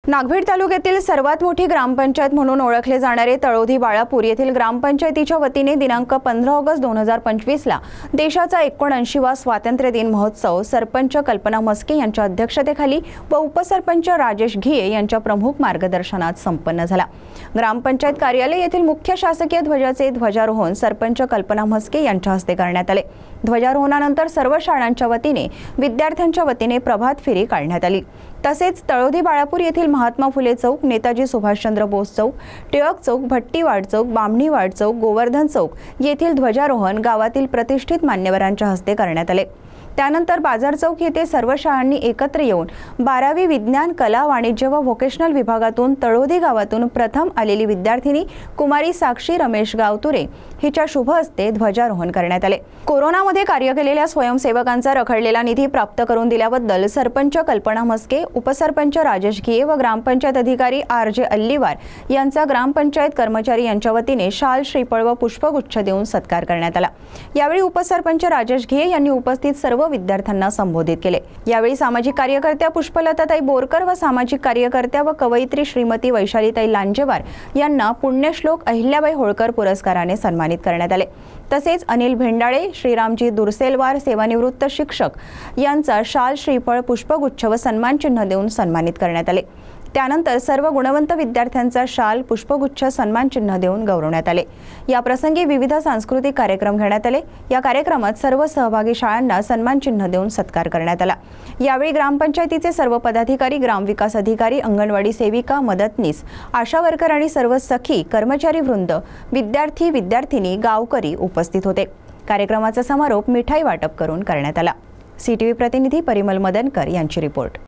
नागभीड तालुक्यातील सर्वात मोठी ग्रामपंचायत म्हणून ओळखले जाणारे तळोधी बाळापूर येथील ग्रामपंचायतीच्या वतीने दिनांक 15 ऑगस्ट 2025 ला देशाचा 79वा स्वातंत्र्य दिन महोत्सव सरपंच कल्पना म्हस्के यांच्या अध्यक्षतेखाली व उपसरपंच राजेश घिये यांच्या प्रमुख मार्गदर्शनात संपन्न झाला। ग्रामपंचायत कार्यालय येथील मुख्य शासकीय ध्वजाचे ध्वजारोहण सरपंच कल्पना म्हस्के यांच्या हस्ते करण्यात आले। ध्वजारोहणानंतर सर्व शाळांच्या वतीने विद्यार्थ्यांच्या वतीने प्रभात फेरी काढण्यात आली। तसेच तळोधी बाळापूर येथील महात्मा फुले चौक, नेताजी सुभाषचंद्र बोस चौक, टिळक चौक, भट्टीवाड चौक, बामणीवाड चौक, गोवर्धन चौक येथील ध्वजारोहण गावातील प्रतिष्ठित मान्यवरांच्या हस्ते करण्यात आले। त्यानंतर बाजार चौक येथे सर्व शाळांनी एकत्र येऊन 12वी विज्ञान, कला, वाणिज्य व व्होकेशनल विभागातून तळोधी गावातून प्रथम आलेली विद्यार्थिनी कुमारी साक्षी रमेश गावतुरे हिच्या शुभ हस्ते ध्वजारोहण करण्यात आले। कोरोनामध्ये कार्य केलेल्या स्वयंसेवकांचा रखडलेला निधी प्राप्त करून दिल्याबद्दल सरपंच कल्पना म्हस्के, उपसरपंच राजेश घिये व ग्रामपंचायत अधिकारी RJ अल्लीवार यांचा ग्रामपंचायत कर्मचारी यांच्या वतीने शाल, श्रीफळ व पुष्पगुच्छ देऊन सत्कार करण्यात आला। यावेळी उपसरपंच राजेश घिये यांनी उपस्थित सर्व विद्यार्थ्यांना संबोधित केले। यावेळी सामाजिक कार्यकर्त्या पुष्पलताताई बोरकर व सामाजिक कार्यकर्त्या व कवयित्री श्रीमती वैशालीताई लांजेवार यांना पुण्यश्लोक अहिल्याबाई होळकर पुरस्काराने सन्मानित करण्यात आले। तसेच अनिल भेंडाळे, श्रीरामजी दुरसेलवार सेवानिवृत्त शिक्षक यांचा शाल, श्रीफळ, पुष्पगुच्छ व सन्मान चिन्ह देऊन सन्मानित करण्यात आले। त्यानंतर सर्व गुणवंत विद्यार्थ्यांचा शाल, पुष्पगुच्छ, सन्मान चिन्ह देऊन गौरवण्यात आले। या प्रसंगी विविध सांस्कृतिक कार्यक्रम घेण्यात आले। या कार्यक्रमात सर्व सहभागी शाळांना सन्मान चिन्ह देऊन सत्कार करण्यात आला। यावेळी ग्रामपंचायतीचे सर्व पदाधिकारी, ग्रामविकास अधिकारी, अंगणवाडी सेविका, मदतनीस, आशा वर्कर आणि सर्व सखी, कर्मचारी वृंद, विद्यार्थी, विद्यार्थिनी, गावकरी उपस्थित होते। कार्यक्रमाचा समारोप मिठाई वाटप करून करण्यात आला। CTV प्रतिनिधी परिमल मदनकर यांची रिपोर्ट।